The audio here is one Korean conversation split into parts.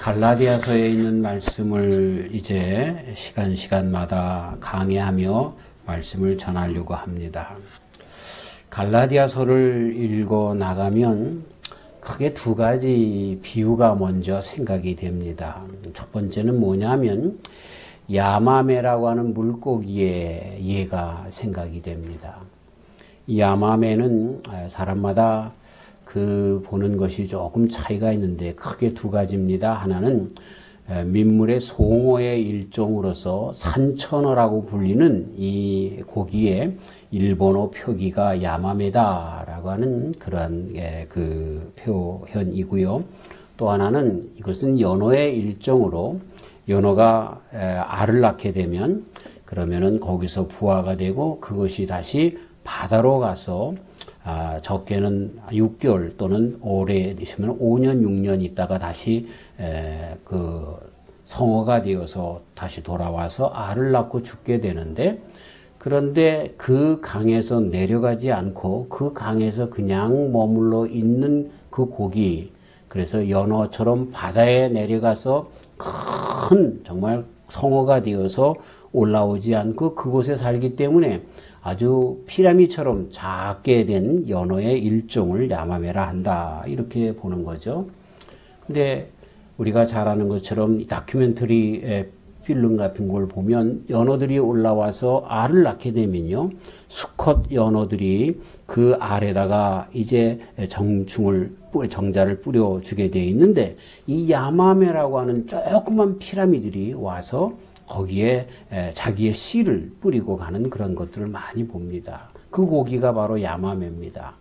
갈라디아서에 있는 말씀을 이제 시간마다 강해하며 말씀을 전하려고 합니다. 갈라디아서를 읽어 나가면 크게 두 가지 비유가 먼저 생각이 됩니다. 첫 번째는 뭐냐면 야마메라고 하는 물고기의 예가 생각이 됩니다. 이 야마메는 사람마다 그 보는 것이 조금 차이가 있는데 크게 두 가지입니다. 하나는 민물의 송어의 일종으로서 산천어라고 불리는 이 고기의 일본어 표기가 야마메다라고 하는 그러한 그 표현이고요. 또 하나는 이것은 연어의 일종으로 연어가 알을 낳게 되면 그러면은 거기서 부화가 되고 그것이 다시 바다로 가서 적게는 6개월 또는 오래 되시면 5년, 6년 있다가 다시 그 성어가 되어서 다시 돌아와서 알을 낳고 죽게 되는데, 그런데 그 강에서 내려가지 않고 그 강에서 그냥 머물러 있는 그 고기, 그래서 연어처럼 바다에 내려가서 큰 정말 성어가 되어서 올라오지 않고 그곳에 살기 때문에 아주 피라미처럼 작게 된 연어의 일종을 야마메라 한다, 이렇게 보는 거죠. 근데 우리가 잘 아는 것처럼 다큐멘터리 필름 같은 걸 보면 연어들이 올라와서 알을 낳게 되면요, 수컷 연어들이 그 알에다가 이제 정자를 뿌려주게 되어 있는데, 이 야마메라고 하는 조그만 피라미들이 와서 거기에 자기의 씨를 뿌리고 가는 그런 것들을 많이 봅니다. 그 고기가 바로 야마메입니다.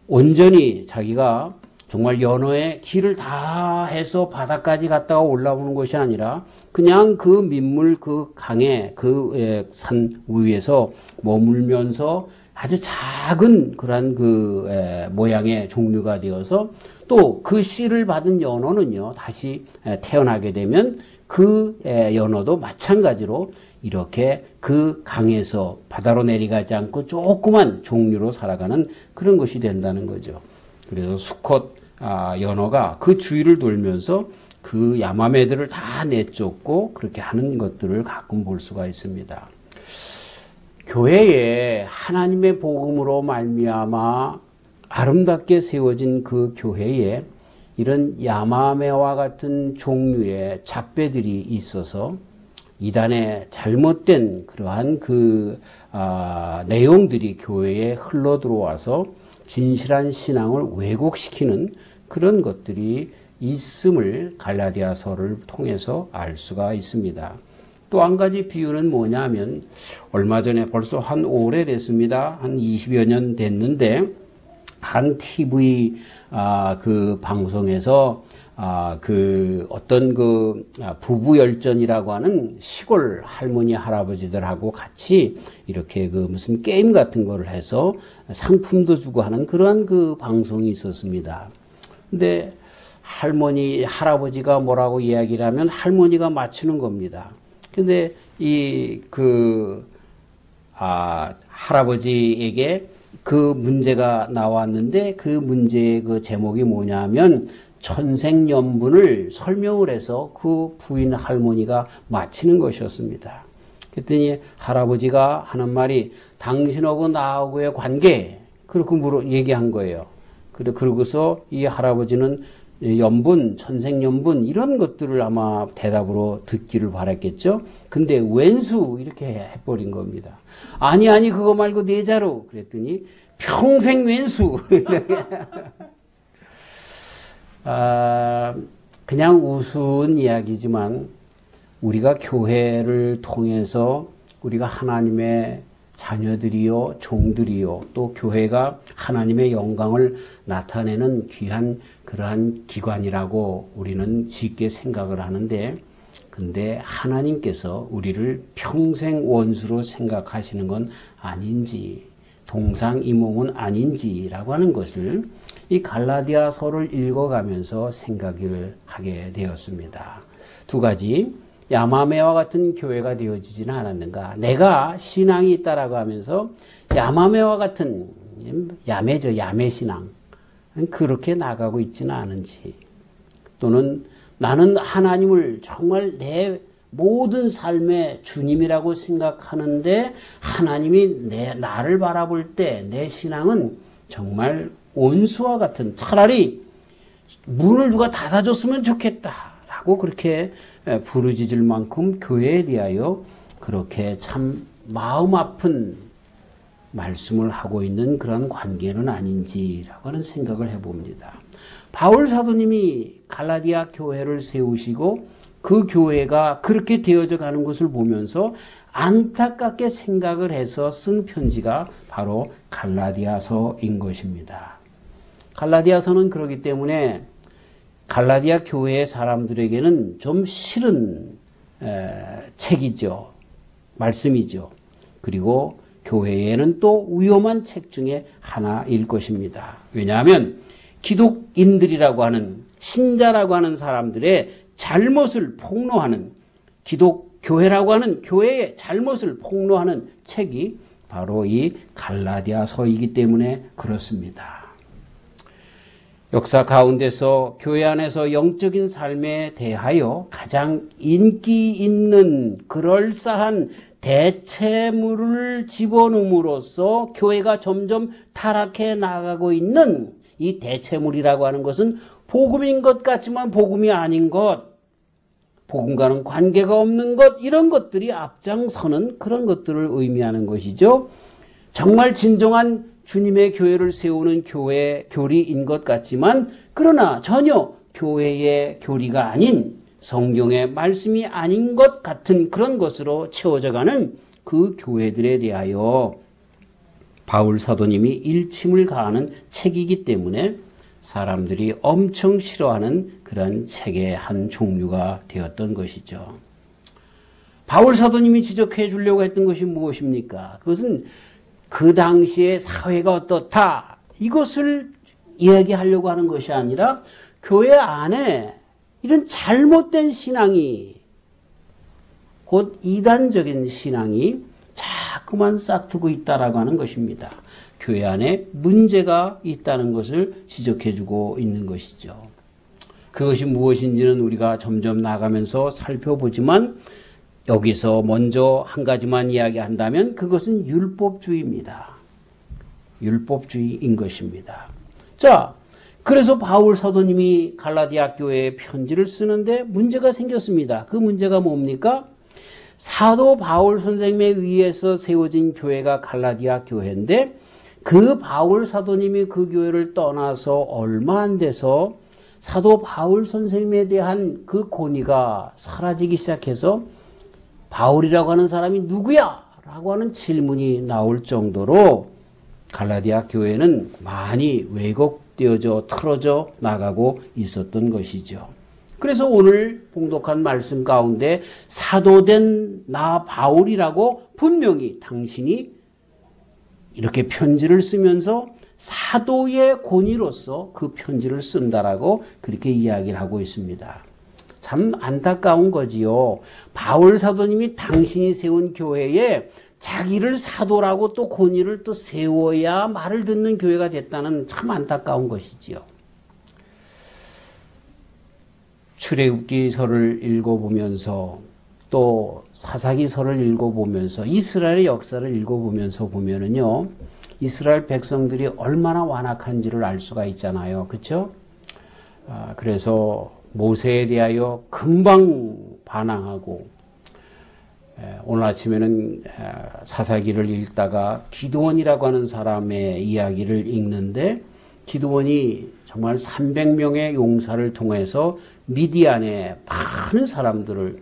온전히 자기가 정말 연어의 길을 다 해서 바다까지 갔다가 올라오는 것이 아니라 그냥 그 민물 그 강에 그 산 위에서 머물면서 아주 작은 그런 그 모양의 종류가 되어서 또 그 씨를 받은 연어는요, 다시 태어나게 되면 그 연어도 마찬가지로 이렇게 그 강에서 바다로 내려가지 않고 조그만 종류로 살아가는 그런 것이 된다는 거죠. 그래서 수컷 연어가 그 주위를 돌면서 그 야마메들을 다 내쫓고 그렇게 하는 것들을 가끔 볼 수가 있습니다. 교회에 하나님의 복음으로 말미암아 아름답게 세워진 그 교회에 이런 야마메와 같은 종류의 잡배들이 있어서 이단의 잘못된 그러한 그 내용들이 교회에 흘러 들어와서 진실한 신앙을 왜곡시키는 그런 것들이 있음을 갈라디아서를 통해서 알 수가 있습니다. 또 한 가지 비유는 뭐냐면, 얼마 전에 벌써 한 오래됐습니다. 한 20여 년 됐는데 한 TV 그 방송에서 그 어떤 그 부부 열전이라고 하는 시골 할머니 할아버지들하고 같이 이렇게 그 무슨 게임 같은 거를 해서 상품도 주고 하는 그러한 그 방송이 있었습니다. 근데 할머니 할아버지가 뭐라고 이야기를 하면 할머니가 맞추는 겁니다. 근데 이 그 할아버지에게 그 문제가 나왔는데 그 문제의 그 제목이 뭐냐면 천생연분을 설명을 해서 그 부인 할머니가 맞히는 것이었습니다. 그랬더니 할아버지가 하는 말이 당신하고 나하고의 관계, 그렇게 얘기한 거예요. 그러고서 이 할아버지는 연분, 천생연분 이런 것들을 아마 대답으로 듣기를 바랐겠죠. 근데 왼수 이렇게 해버린 겁니다. 아니 그거 말고 내 자로 그랬더니 평생 왼수. 그냥 우스운 이야기지만 우리가 교회를 통해서 우리가 하나님의 자녀들이요, 종들이요, 또 교회가 하나님의 영광을 나타내는 귀한 그러한 기관이라고 우리는 쉽게 생각을 하는데, 근데 하나님께서 우리를 평생 원수로 생각하시는 건 아닌지, 동상이몽은 아닌지라고 하는 것을 이 갈라디아서를 읽어가면서 생각을 하게 되었습니다. 두 가지, 야마메와 같은 교회가 되어지지는 않았는가. 내가 신앙이 있다라고 하면서 야마메와 같은 야매죠, 야매신앙 그렇게 나가고 있지는 않은지, 또는 나는 하나님을 정말 내 모든 삶의 주님이라고 생각하는데 하나님이 나를 바라볼 때 내 신앙은 정말 온수와 같은, 차라리 문을 누가 닫아줬으면 좋겠다라고 그렇게 부르짖을 만큼 교회에 대하여 그렇게 참 마음 아픈 말씀을 하고 있는 그런 관계는 아닌지라고 하는 생각을 해봅니다. 바울 사도님이 갈라디아 교회를 세우시고 그 교회가 그렇게 되어져 가는 것을 보면서 안타깝게 생각을 해서 쓴 편지가 바로 갈라디아서인 것입니다. 갈라디아서는 그렇기 때문에 갈라디아 교회의 사람들에게는 좀 싫은 책이죠. 말씀이죠. 그리고 교회에는 또 위험한 책 중에 하나일 것입니다. 왜냐하면 기독인들이라고 하는, 신자라고 하는 사람들의 잘못을 폭로하는, 기독교회라고 하는 교회의 잘못을 폭로하는 책이 바로 이 갈라디아서이기 때문에 그렇습니다. 역사 가운데서 교회 안에서 영적인 삶에 대하여 가장 인기 있는 그럴싸한 대체물을 집어넣음으로써 교회가 점점 타락해 나가고 있는 이 대체물이라고 하는 것은 복음인 것 같지만 복음이 아닌 것, 복음과는 관계가 없는 것, 이런 것들이 앞장서는 그런 것들을 의미하는 것이죠. 정말 진정한 주님의 교회를 세우는 교리인 것 같지만 그러나 전혀 교회의 교리가 아닌, 성경의 말씀이 아닌 것 같은 그런 것으로 채워져가는 그 교회들에 대하여 바울 사도님이 일침을 가하는 책이기 때문에 사람들이 엄청 싫어하는 그런 책의 한 종류가 되었던 것이죠. 바울 사도님이 지적해 주려고 했던 것이 무엇입니까? 그것은 그 당시의 사회가 어떻다, 이것을 이야기하려고 하는 것이 아니라 교회 안에 이런 잘못된 신앙이, 곧 이단적인 신앙이 자꾸만 싹트고 있다라고 하는 것입니다. 교회 안에 문제가 있다는 것을 지적해주고 있는 것이죠. 그것이 무엇인지는 우리가 점점 나가면서 살펴보지만 여기서 먼저 한 가지만 이야기한다면 그것은 율법주의입니다. 율법주의인 것입니다. 자, 그래서 바울 사도님이 갈라디아 교회에 편지를 쓰는데 문제가 생겼습니다. 그 문제가 뭡니까? 사도 바울 선생님에 의해서 세워진 교회가 갈라디아 교회인데 그 바울 사도님이 그 교회를 떠나서 얼마 안 돼서 사도 바울 선생님에 대한 그 권위가 사라지기 시작해서 바울이라고 하는 사람이 누구야? 라고 하는 질문이 나올 정도로 갈라디아 교회는 많이 왜곡되어져 틀어져 나가고 있었던 것이죠. 그래서 오늘 봉독한 말씀 가운데 사도된 나 바울이라고 분명히 당신이 이렇게 편지를 쓰면서 사도의 권위로서 그 편지를 쓴다라고 그렇게 이야기를 하고 있습니다. 참 안타까운 거지요. 바울 사도님이 당신이 세운 교회에 자기를 사도라고 또 권위를 또 세워야 말을 듣는 교회가 됐다는 참 안타까운 것이지요. 출애굽기서를 읽어보면서 또 사사기서를 읽어보면서 이스라엘의 역사를 읽어보면서 보면은요, 이스라엘 백성들이 얼마나 완악한지를 알 수가 있잖아요. 그렇죠? 그래서 모세에 대하여 금방 반항하고, 오늘 아침에는 사사기를 읽다가 기드온이라고 하는 사람의 이야기를 읽는데 기드온이 정말 300명의 용사를 통해서 미디안의 많은 사람들을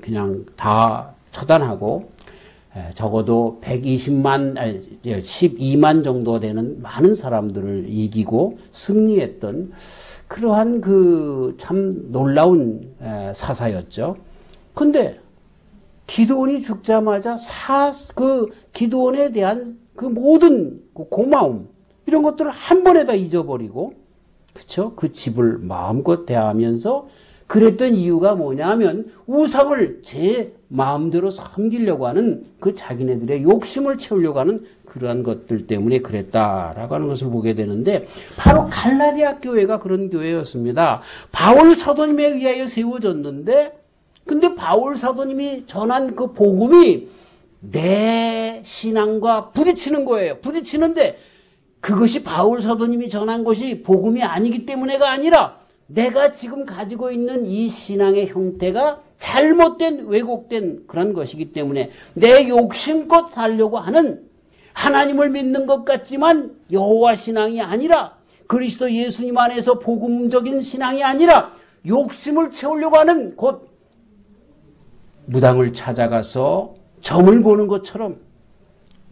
그냥 다 처단하고 적어도 12만 정도 되는 많은 사람들을 이기고 승리했던 그러한 그 참 놀라운 사사였죠. 근데 기드온이 죽자마자 그 기드온에 대한 그 모든 그 고마움 이런 것들을 한 번에 다 잊어버리고, 그쵸? 그 집을 마음껏 대하면서 그랬던 이유가 뭐냐면 우상을 제 마음대로 섬기려고 하는 그 자기네들의 욕심을 채우려고 하는 그러한 것들 때문에 그랬다라고 하는 것을 보게 되는데 바로 갈라디아 교회가 그런 교회였습니다. 바울 사도님에 의하여 세워졌는데 근데 바울 사도님이 전한 그 복음이 내 신앙과 부딪히는 거예요. 부딪히는데 그것이 바울 사도님이 전한 것이 복음이 아니기 때문에가 아니라 내가 지금 가지고 있는 이 신앙의 형태가 잘못된 왜곡된 그런 것이기 때문에 내 욕심껏 살려고 하는 하나님을 믿는 것 같지만 여호와 신앙이 아니라 그리스도 예수님 안에서 복음적인 신앙이 아니라 욕심을 채우려고 하는 곧 무당을 찾아가서 점을 보는 것처럼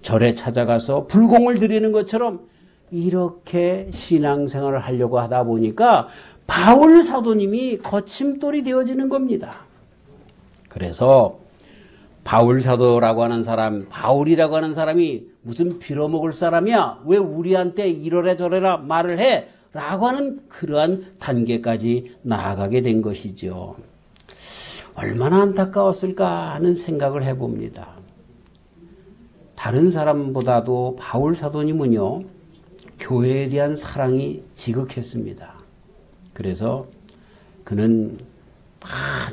절에 찾아가서 불공을 드리는 것처럼 이렇게 신앙생활을 하려고 하다 보니까 바울 사도님이 거침돌이 되어지는 겁니다. 그래서 바울 사도라고 하는 사람, 바울이라고 하는 사람이 무슨 빌어먹을 사람이야? 왜 우리한테 이러래 저래라 말을 해? 라고 하는 그러한 단계까지 나아가게 된 것이죠. 얼마나 안타까웠을까 하는 생각을 해봅니다. 다른 사람보다도 바울 사도님은요, 교회에 대한 사랑이 지극했습니다. 그래서 그는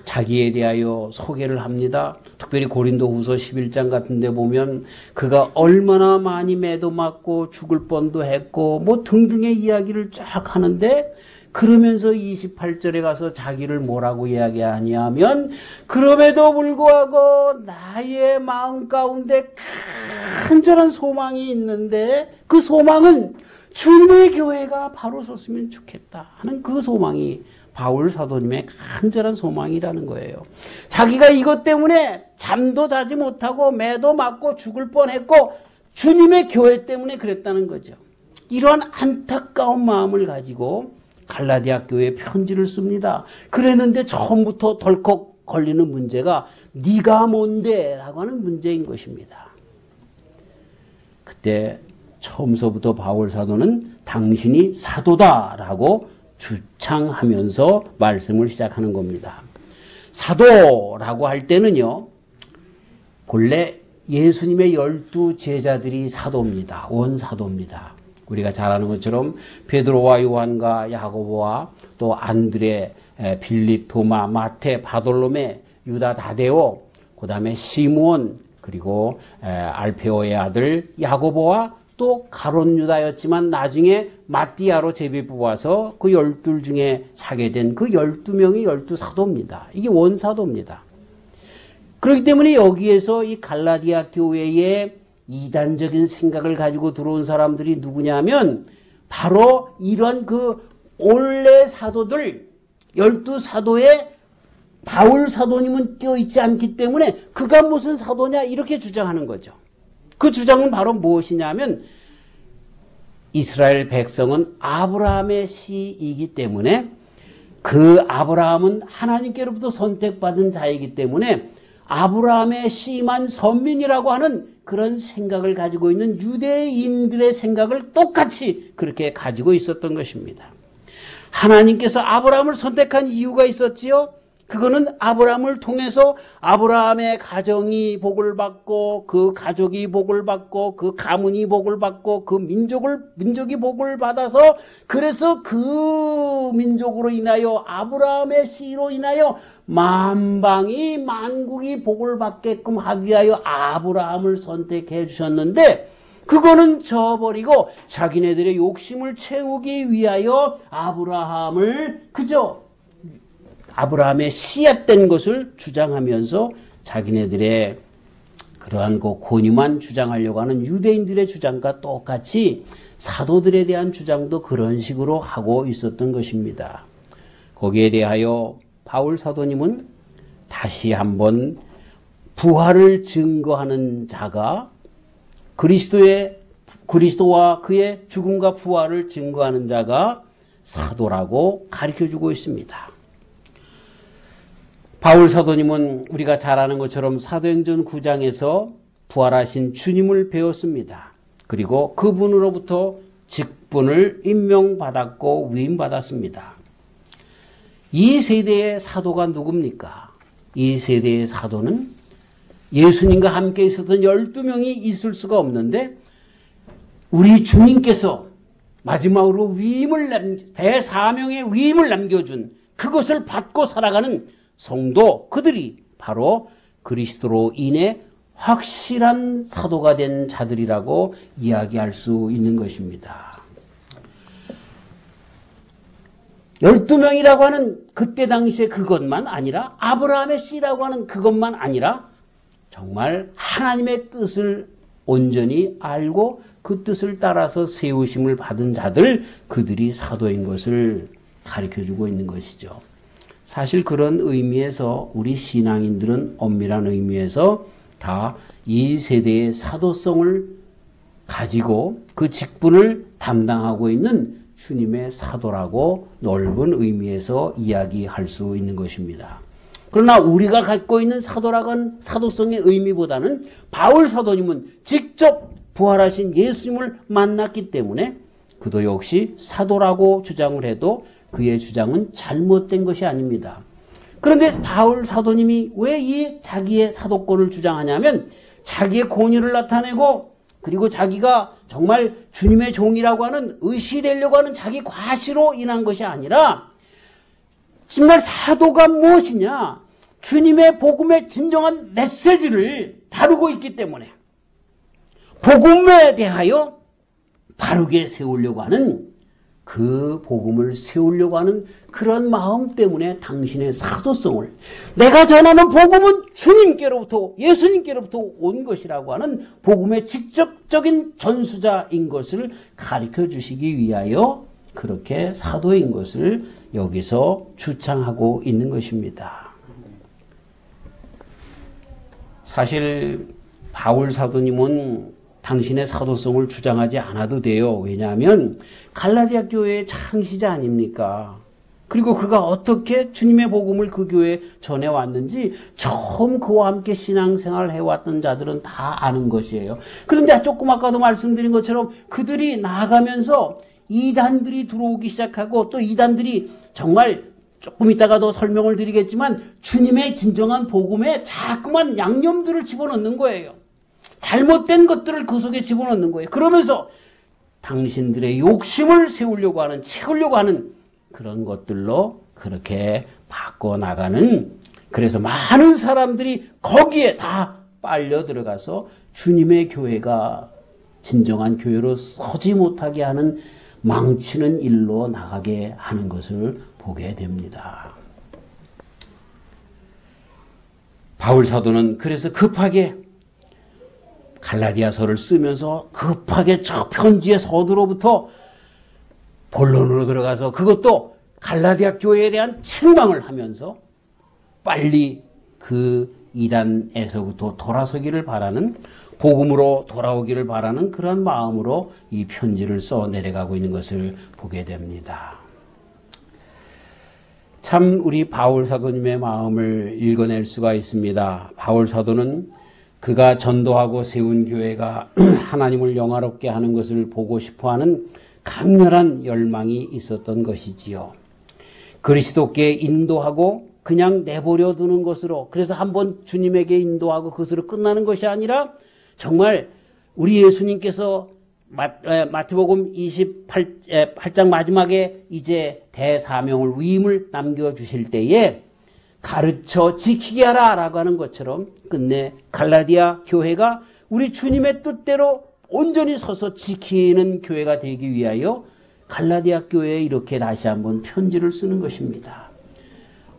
자기에 대하여 소개를 합니다. 특별히 고린도후서 11장 같은 데 보면 그가 얼마나 많이 매도 맞고 죽을 뻔도 했고 뭐 등등의 이야기를 쫙 하는데 그러면서 28절에 가서 자기를 뭐라고 이야기하냐면 그럼에도 불구하고 나의 마음 가운데 간절한 소망이 있는데 그 소망은 주님의 교회가 바로 섰으면 좋겠다 하는 그 소망이 바울 사도님의 간절한 소망이라는 거예요. 자기가 이것 때문에 잠도 자지 못하고 매도 맞고 죽을 뻔했고 주님의 교회 때문에 그랬다는 거죠. 이러한 안타까운 마음을 가지고 갈라디아 교회에 편지를 씁니다. 그랬는데 처음부터 덜컥 걸리는 문제가 네가 뭔데? 라고 하는 문제인 것입니다. 그때 처음서부터 바울 사도는 당신이 사도다라고 주창하면서 말씀을 시작하는 겁니다. 사도라고 할 때는요, 본래 예수님의 12 제자들이 사도입니다. 원사도입니다. 우리가 잘 아는 것처럼 베드로와 요한과 야고보와 또 안드레, 빌립, 도마, 마테, 바돌로메, 유다 다데오, 그 다음에 시므온, 그리고 알페오의 아들 야고보와 또 가롯 유다였지만 나중에 마띠아로 제비 뽑아서 그 12 중에 사게 된 그 12명이 12 사도입니다. 이게 원사도입니다. 그렇기 때문에 여기에서 이 갈라디아 교회에 이단적인 생각을 가지고 들어온 사람들이 누구냐면 바로 이런 그 원래 사도들 12 사도에 바울 사도님은 껴있지 않기 때문에 그가 무슨 사도냐 이렇게 주장하는 거죠. 그 주장은 바로 무엇이냐면 이스라엘 백성은 아브라함의 씨이기 때문에 그 아브라함은 하나님께로부터 선택받은 자이기 때문에 아브라함의 씨만 선민이라고 하는 그런 생각을 가지고 있는 유대인들의 생각을 똑같이 그렇게 가지고 있었던 것입니다. 하나님께서 아브라함을 선택한 이유가 있었지요. 그거는 아브라함을 통해서 아브라함의 가정이 복을 받고 그 가족이 복을 받고 그 가문이 복을 받고 그 민족이 복을 받아서 그래서 그 민족으로 인하여 아브라함의 씨로 인하여 만방이 만국이 복을 받게끔 하기 위하여 아브라함을 선택해 주셨는데 그거는 저버리고 자기네들의 욕심을 채우기 위하여 아브라함을 그저 아브라함의 씨앗된 것을 주장하면서 자기네들의 그러한 그 권위만 주장하려고 하는 유대인들의 주장과 똑같이 사도들에 대한 주장도 그런 식으로 하고 있었던 것입니다. 거기에 대하여 바울 사도님은 다시 한번 부활을 증거하는 자가 그리스도와 그의 죽음과 부활을 증거하는 자가 사도라고 가르쳐주고 있습니다. 바울 사도님은 우리가 잘 아는 것처럼 사도행전 9장에서 부활하신 주님을 배웠습니다. 그리고 그분으로부터 직분을 임명받았고 위임받았습니다. 이 세대의 사도가 누굽니까? 이 세대의 사도는 예수님과 함께 있었던 12명이 있을 수가 없는데 우리 주님께서 마지막으로 대사명의 위임을 남겨준 그것을 받고 살아가는 성도, 그들이 바로 그리스도로 인해 확실한 사도가 된 자들이라고 이야기할 수 있는 것입니다. 12명이라고 하는 그때 당시에 그것만 아니라 아브라함의 씨라고 하는 그것만 아니라 정말 하나님의 뜻을 온전히 알고 그 뜻을 따라서 세우심을 받은 자들, 그들이 사도인 것을 가르쳐주고 있는 것이죠. 사실 그런 의미에서 우리 신앙인들은 엄밀한 의미에서 다 이 세대의 사도성을 가지고 그 직분을 담당하고 있는 주님의 사도라고 넓은 의미에서 이야기할 수 있는 것입니다. 그러나 우리가 갖고 있는 사도라는 사도성의 의미보다는 바울 사도님은 직접 부활하신 예수님을 만났기 때문에 그도 역시 사도라고 주장을 해도 그의 주장은 잘못된 것이 아닙니다. 그런데 바울 사도님이 왜 이 자기의 사도권을 주장하냐면 자기의 권위를 나타내고 그리고 자기가 정말 주님의 종이라고 하는 의시되려고 하는 자기 과시로 인한 것이 아니라 정말 사도가 무엇이냐? 주님의 복음의 진정한 메시지를 다루고 있기 때문에 복음에 대하여 바르게 세우려고 하는 그 복음을 세우려고 하는 그런 마음 때문에 당신의 사도성을 내가 전하는 복음은 주님께로부터 예수님께로부터 온 것이라고 하는 복음의 직접적인 전수자인 것을 가르쳐 주시기 위하여 그렇게 사도인 것을 여기서 주창하고 있는 것입니다. 사실 바울 사도님은 당신의 사도성을 주장하지 않아도 돼요. 왜냐하면 갈라디아 교회의 창시자 아닙니까? 그리고 그가 어떻게 주님의 복음을 그 교회에 전해왔는지 처음 그와 함께 신앙생활을 해왔던 자들은 다 아는 것이에요. 그런데 조금 아까도 말씀드린 것처럼 그들이 나아가면서 이단들이 들어오기 시작하고 또 이단들이 정말 조금 이따가도 설명을 드리겠지만 주님의 진정한 복음에 자꾸만 양념들을 집어넣는 거예요. 잘못된 것들을 그 속에 집어넣는 거예요. 그러면서 당신들의 욕심을 세우려고 하는, 채우려고 하는 그런 것들로 그렇게 바꿔나가는, 그래서 많은 사람들이 거기에 다 빨려 들어가서 주님의 교회가 진정한 교회로 서지 못하게 하는 망치는 일로 나가게 하는 것을 보게 됩니다. 바울 사도는 그래서 급하게 갈라디아서를 쓰면서 급하게 저 편지의 서두로부터 본론으로 들어가서 그것도 갈라디아 교회에 대한 책망을 하면서 빨리 그 이단에서부터 돌아서기를 바라는, 복음으로 돌아오기를 바라는 그런 마음으로 이 편지를 써 내려가고 있는 것을 보게 됩니다. 참 우리 바울 사도님의 마음을 읽어낼 수가 있습니다. 바울 사도는 그가 전도하고 세운 교회가 하나님을 영화롭게 하는 것을 보고 싶어하는 강렬한 열망이 있었던 것이지요. 그리스도께 인도하고 그냥 내버려 두는 것으로, 그래서 한번 주님에게 인도하고 그것으로 끝나는 것이 아니라 정말 우리 예수님께서 마태복음 28장 마지막에 이제 대사명을 위임을 남겨주실 때에 가르쳐 지키게 하라 라고 하는 것처럼 끝내 갈라디아 교회가 우리 주님의 뜻대로 온전히 서서 지키는 교회가 되기 위하여 갈라디아 교회에 이렇게 다시 한번 편지를 쓰는 것입니다.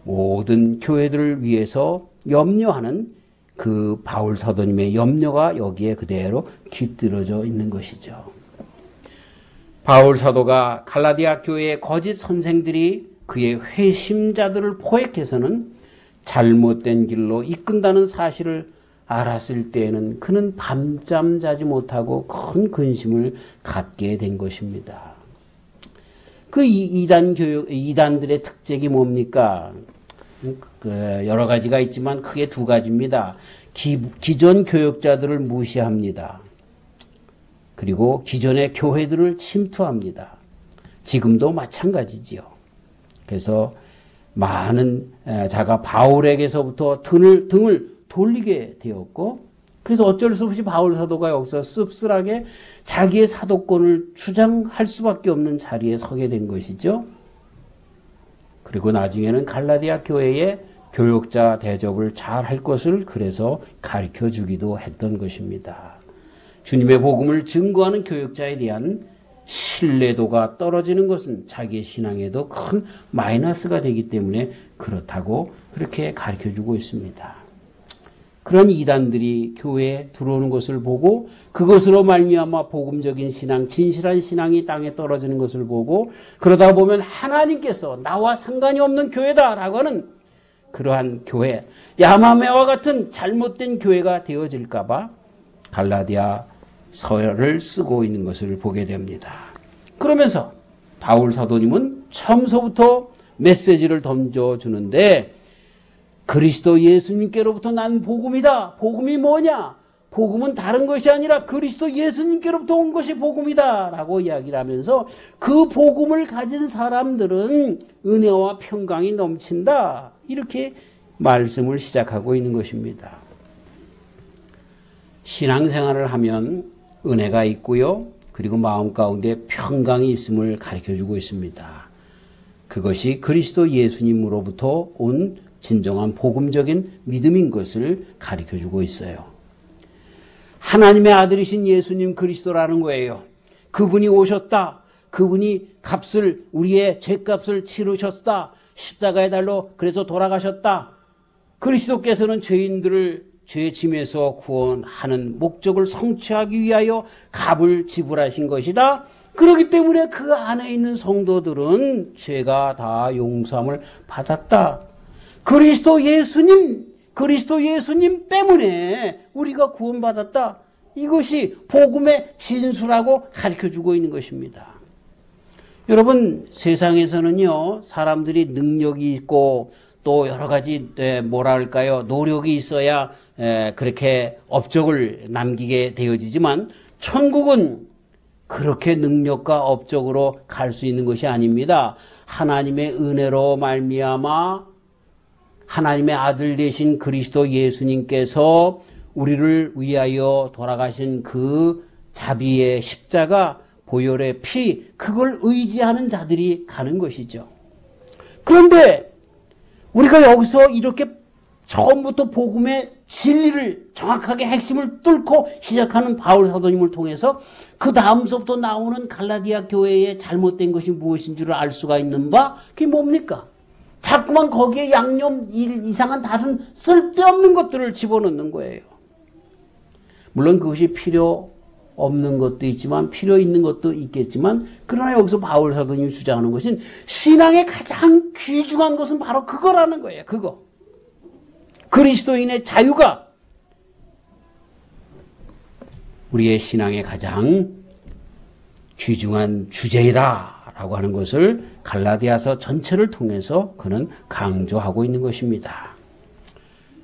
모든 교회들을 위해서 염려하는 그 바울 사도님의 염려가 여기에 그대로 깃들어져 있는 것이죠. 바울 사도가 갈라디아 교회의 거짓 선생들이 그의 회심자들을 포획해서는 잘못된 길로 이끈다는 사실을 알았을 때에는 그는 밤잠 자지 못하고 큰 근심을 갖게 된 것입니다. 그 이단들의 특징이 뭡니까? 여러 가지가 있지만 크게 두 가지입니다. 기존 교역자들을 무시합니다. 그리고 기존의 교회들을 침투합니다. 지금도 마찬가지지요. 그래서 많은 자가 바울에게서부터 등을 돌리게 되었고, 그래서 어쩔 수 없이 바울 사도가 여기서 씁쓸하게 자기의 사도권을 주장할 수밖에 없는 자리에 서게 된 것이죠. 그리고 나중에는 갈라디아 교회에 교역자 대접을 잘 할 것을 그래서 가르쳐 주기도 했던 것입니다. 주님의 복음을 증거하는 교역자에 대한 신뢰도가 떨어지는 것은 자기의 신앙에도 큰 마이너스가 되기 때문에 그렇다고 그렇게 가르쳐 주고 있습니다. 그런 이단들이 교회에 들어오는 것을 보고 그것으로 말미암아 복음적인 신앙, 진실한 신앙이 땅에 떨어지는 것을 보고 그러다 보면 하나님께서 나와 상관이 없는 교회다라고 하는 그러한 교회, 야마메와 같은 잘못된 교회가 되어질까 봐 갈라디아 서열을 쓰고 있는 것을 보게 됩니다. 그러면서 바울 사도님은 처음서부터 메시지를 던져주는데 그리스도 예수님께로부터 난 복음이다. 복음이 뭐냐? 복음은 다른 것이 아니라 그리스도 예수님께로부터 온 것이 복음이다 라고 이야기를 하면서 그 복음을 가진 사람들은 은혜와 평강이 넘친다. 이렇게 말씀을 시작하고 있는 것입니다. 신앙생활을 하면 은혜가 있고요. 그리고 마음 가운데 평강이 있음을 가르쳐주고 있습니다. 그것이 그리스도 예수님으로부터 온 진정한 복음적인 믿음인 것을 가르쳐주고 있어요. 하나님의 아들이신 예수님 그리스도라는 거예요. 그분이 오셨다. 그분이 우리의 죄값을 치르셨다. 십자가의 달로 그래서 돌아가셨다. 그리스도께서는 죄인들을 죄의 짐에서 구원하는 목적을 성취하기 위하여 값을 지불하신 것이다. 그렇기 때문에 그 안에 있는 성도들은 죄가 다 용서함을 받았다. 그리스도 예수님 때문에 우리가 구원받았다. 이것이 복음의 진수라고 가르쳐주고 있는 것입니다. 여러분, 세상에서는요, 사람들이 능력이 있고 또 여러 가지 노력이 있어야 그렇게 업적을 남기게 되어지지만 천국은 그렇게 능력과 업적으로 갈 수 있는 것이 아닙니다. 하나님의 은혜로 말미암아 하나님의 아들 되신 그리스도 예수님께서 우리를 위하여 돌아가신 그 자비의 십자가, 보혈의 피, 그걸 의지하는 자들이 가는 것이죠. 그런데 우리가 여기서 이렇게 처음부터 복음의 진리를 정확하게 핵심을 뚫고 시작하는 바울 사도님을 통해서 그 다음서부터 나오는 갈라디아 교회의 잘못된 것이 무엇인 줄을 알 수가 있는 바, 그게 뭡니까? 자꾸만 거기에 이상한 다른 쓸데없는 것들을 집어넣는 거예요. 물론 그것이 필요 없는 것도 있지만 필요 있는 것도 있겠지만, 그러나 여기서 바울 사도님이 주장하는 것은 신앙의 가장 귀중한 것은 바로 그거라는 거예요. 그거. 그리스도인의 자유가 우리의 신앙의 가장 귀중한 주제이다 라고 하는 것을 갈라디아서 전체를 통해서 그는 강조하고 있는 것입니다.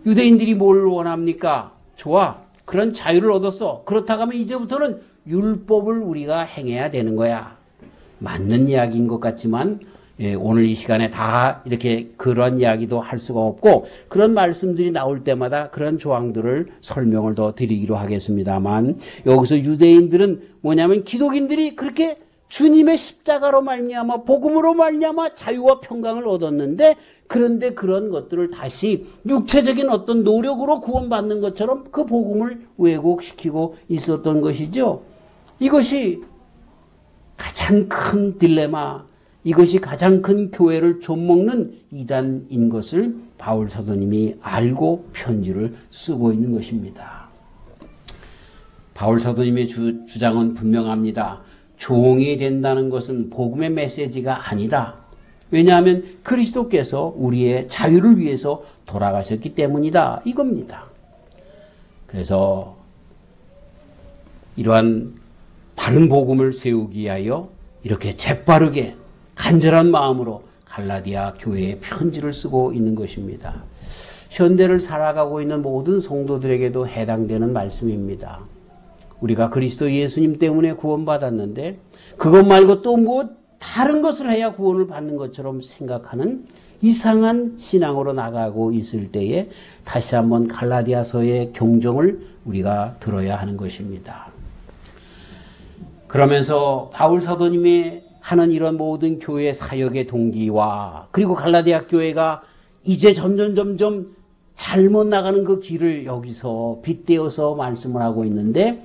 유대인들이 뭘 원합니까? 좋아. 그런 자유를 얻었어. 그렇다고 하면 이제부터는 율법을 우리가 행해야 되는 거야. 맞는 이야기인 것 같지만 오늘 이 시간에 다 이렇게 그런 이야기도 할 수가 없고, 그런 말씀들이 나올 때마다 그런 조항들을 설명을 더 드리기로 하겠습니다만, 여기서 유대인들은 뭐냐면 기독인들이 그렇게 주님의 십자가로 말미암아 복음으로 말미암아 자유와 평강을 얻었는데, 그런데 그런 것들을 다시 육체적인 어떤 노력으로 구원받는 것처럼 그 복음을 왜곡시키고 있었던 것이죠. 이것이 가장 큰 딜레마, 이것이 가장 큰 교회를 좀먹는 이단인 것을 바울 사도님이 알고 편지를 쓰고 있는 것입니다. 바울 사도님의 주장은 분명합니다. 종이 된다는 것은 복음의 메시지가 아니다. 왜냐하면 그리스도께서 우리의 자유를 위해서 돌아가셨기 때문이다. 이겁니다. 그래서 이러한 바른 복음을 세우기 위하여 이렇게 재빠르게 간절한 마음으로 갈라디아 교회에 편지를 쓰고 있는 것입니다. 현대를 살아가고 있는 모든 성도들에게도 해당되는 말씀입니다. 우리가 그리스도 예수님 때문에 구원받았는데 그것 말고 또 다른 것을 해야 구원을 받는 것처럼 생각하는 이상한 신앙으로 나가고 있을 때에 다시 한번 갈라디아서의 경종을 우리가 들어야 하는 것입니다. 그러면서 바울 사도님이 하는 이런 모든 교회 사역의 동기와 그리고 갈라디아 교회가 이제 점점 잘못 나가는 그 길을 여기서 빗대어서 말씀을 하고 있는데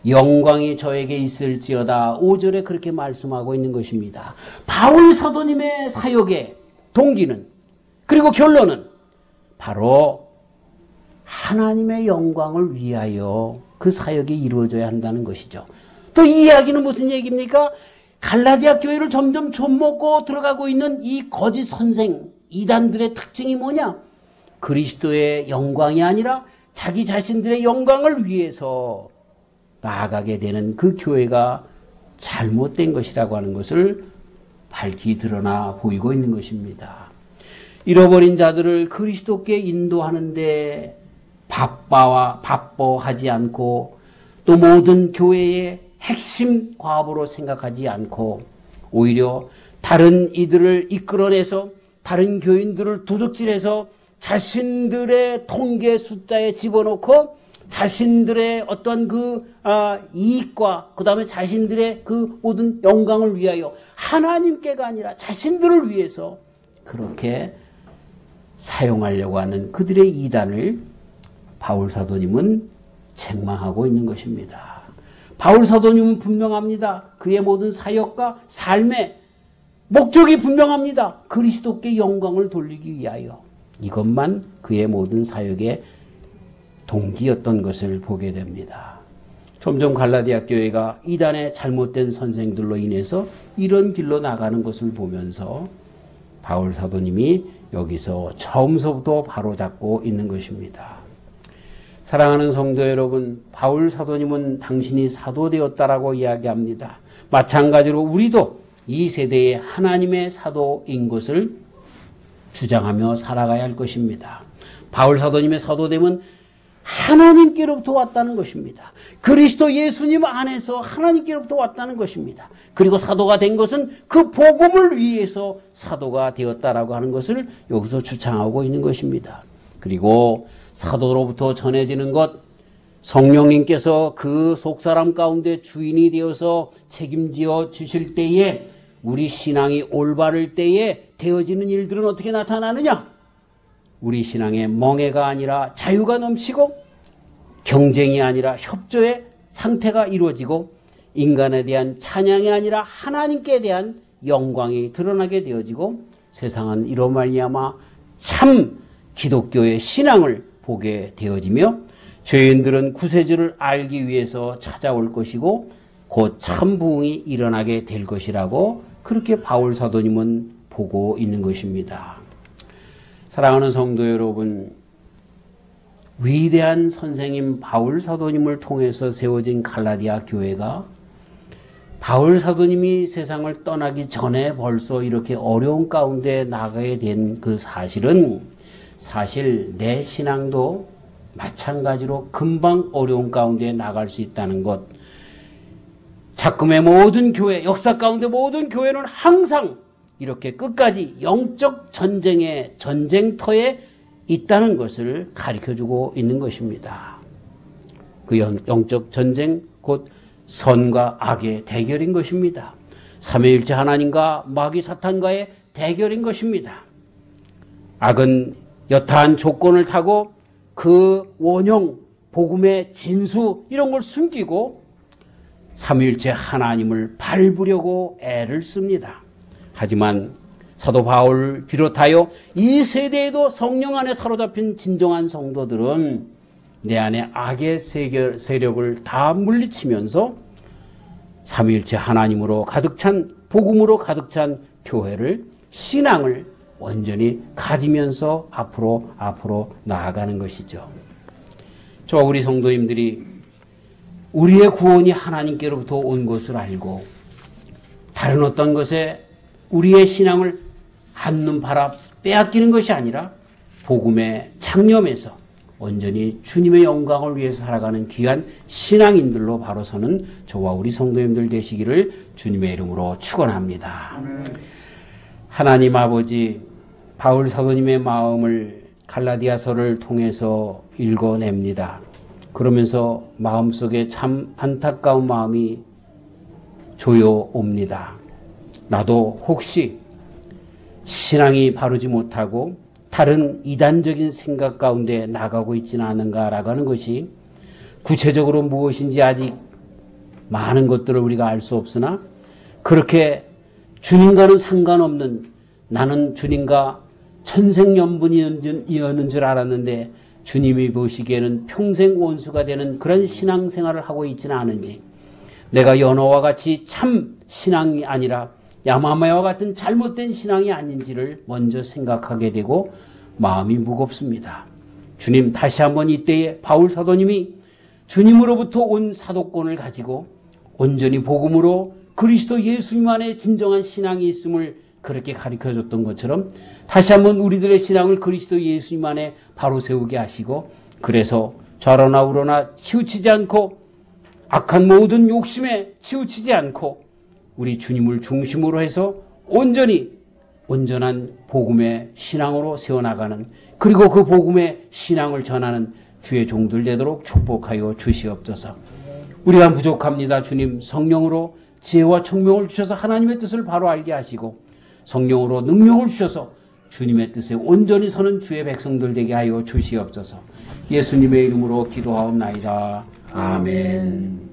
영광이 저에게 있을지어다 5절에 그렇게 말씀하고 있는 것입니다. 바울 사도님의 사역의 동기는 그리고 결론은 바로 하나님의 영광을 위하여 그 사역이 이루어져야 한다는 것이죠. 또 이 이야기는 무슨 얘기입니까? 갈라디아 교회를 점점 좀먹고 들어가고 있는 이 거짓 선생 이단들의 특징이 뭐냐? 그리스도의 영광이 아니라 자기 자신들의 영광을 위해서 나아가게 되는 그 교회가 잘못된 것이라고 하는 것을 밝히 드러나 보이고 있는 것입니다. 잃어버린 자들을 그리스도께 인도하는데 바빠하지 않고 또 모든 교회의 핵심 과업으로 생각하지 않고 오히려 다른 이들을 이끌어내서 다른 교인들을 도둑질해서 자신들의 통계 숫자에 집어넣고 자신들의 어떤 이익과 그 다음에 자신들의 그 모든 영광을 위하여 하나님께가 아니라 자신들을 위해서 그렇게 사용하려고 하는 그들의 이단을 바울 사도님은 책망하고 있는 것입니다. 바울 사도님은 분명합니다. 그의 모든 사역과 삶의 목적이 분명합니다. 그리스도께 영광을 돌리기 위하여. 이것만 그의 모든 사역의 동기였던 것을 보게 됩니다. 점점 갈라디아 교회가 이단의 잘못된 선생들로 인해서 이런 길로 나가는 것을 보면서 바울 사도님이 여기서 처음서부터 바로잡고 있는 것입니다. 사랑하는 성도 여러분, 바울 사도님은 당신이 사도 되었다라고 이야기합니다. 마찬가지로 우리도 이 세대의 하나님의 사도인 것을 주장하며 살아가야 할 것입니다. 바울 사도님의 사도됨은 하나님께로부터 왔다는 것입니다. 그리스도 예수님 안에서 하나님께로부터 왔다는 것입니다. 그리고 사도가 된 것은 그 복음을 위해서 사도가 되었다라고 하는 것을 여기서 주창하고 있는 것입니다. 그리고 사도로부터 전해지는 것, 성령님께서 그 속사람 가운데 주인이 되어서 책임지어 주실 때에 우리 신앙이 올바를 때에 되어지는 일들은 어떻게 나타나느냐? 우리 신앙의 멍해가 아니라 자유가 넘치고 경쟁이 아니라 협조의 상태가 이루어지고 인간에 대한 찬양이 아니라 하나님께 대한 영광이 드러나게 되어지고 세상은 이로 말미암아 참 기독교의 신앙을 보게 되어지며 죄인들은 구세주를 알기 위해서 찾아올 것이고 곧 참 부흥이 일어나게 될 것이라고 그렇게 바울 사도님은 보고 있는 것입니다. 사랑하는 성도 여러분, 위대한 선생님 바울 사도님을 통해서 세워진 갈라디아 교회가 바울 사도님이 세상을 떠나기 전에 벌써 이렇게 어려운 가운데 나가게 된 그 사실은 사실 내 신앙도 마찬가지로 금방 어려운 가운데 나갈 수 있다는 것. 작금의 모든 교회, 역사 가운데 모든 교회는 항상 이렇게 끝까지 영적 전쟁의 전쟁터에 있다는 것을 가르쳐주고 있는 것입니다. 그 영적 전쟁 곧 선과 악의 대결인 것입니다. 삼위일체 하나님과 마귀 사탄과의 대결인 것입니다. 악은 여타한 조건을 타고 그 원형, 복음의 진수 이런 걸 숨기고 삼위일체 하나님을 밟으려고 애를 씁니다. 하지만 사도 바울을 비롯하여 이 세대에도 성령 안에 사로잡힌 진정한 성도들은 내 안에 악의 세력을 다 물리치면서 삼위일체 하나님으로 가득 찬 복음으로 가득 찬 교회를 신앙을 온전히 가지면서 앞으로 나아가는 것이죠. 저와 우리 성도님들이 우리의 구원이 하나님께로부터 온 것을 알고 다른 어떤 것에 우리의 신앙을 한눈 팔아 빼앗기는 것이 아니라 복음에 창념해서 온전히 주님의 영광을 위해서 살아가는 귀한 신앙인들로 바로 서는 저와 우리 성도님들 되시기를 주님의 이름으로 축원합니다. 하나님 아버지, 바울 사도님의 마음을 갈라디아서를 통해서 읽어냅니다. 그러면서 마음속에 참 안타까운 마음이 조여옵니다. 나도 혹시 신앙이 바르지 못하고 다른 이단적인 생각 가운데 나가고 있지는 않은가라고 하는 것이 구체적으로 무엇인지 아직 많은 것들을 우리가 알 수 없으나 그렇게 주님과는 상관없는, 나는 주님과 천생연분이었는 줄 알았는데 주님이 보시기에는 평생 원수가 되는 그런 신앙생활을 하고 있지는 않은지, 내가 연어와 같이 참 신앙이 아니라 야마메와 같은 잘못된 신앙이 아닌지를 먼저 생각하게 되고 마음이 무겁습니다. 주님, 다시 한번 이때에 바울 사도님이 주님으로부터 온 사도권을 가지고 온전히 복음으로 그리스도 예수님 안에 진정한 신앙이 있음을 그렇게 가르쳐줬던 것처럼 다시 한번 우리들의 신앙을 그리스도 예수님 안에 바로 세우게 하시고, 그래서 좌로나 우로나 치우치지 않고 악한 모든 욕심에 치우치지 않고 우리 주님을 중심으로 해서 온전한 복음의 신앙으로 세워나가는, 그리고 그 복음의 신앙을 전하는 주의 종들 되도록 축복하여 주시옵소서. 우리가 부족합니다. 주님, 성령으로 지혜와 총명을 주셔서 하나님의 뜻을 바로 알게 하시고 성령으로 능력을 주셔서 주님의 뜻에 온전히 서는 주의 백성들 되게 하여 주시옵소서. 예수님의 이름으로 기도하옵나이다. 아멘.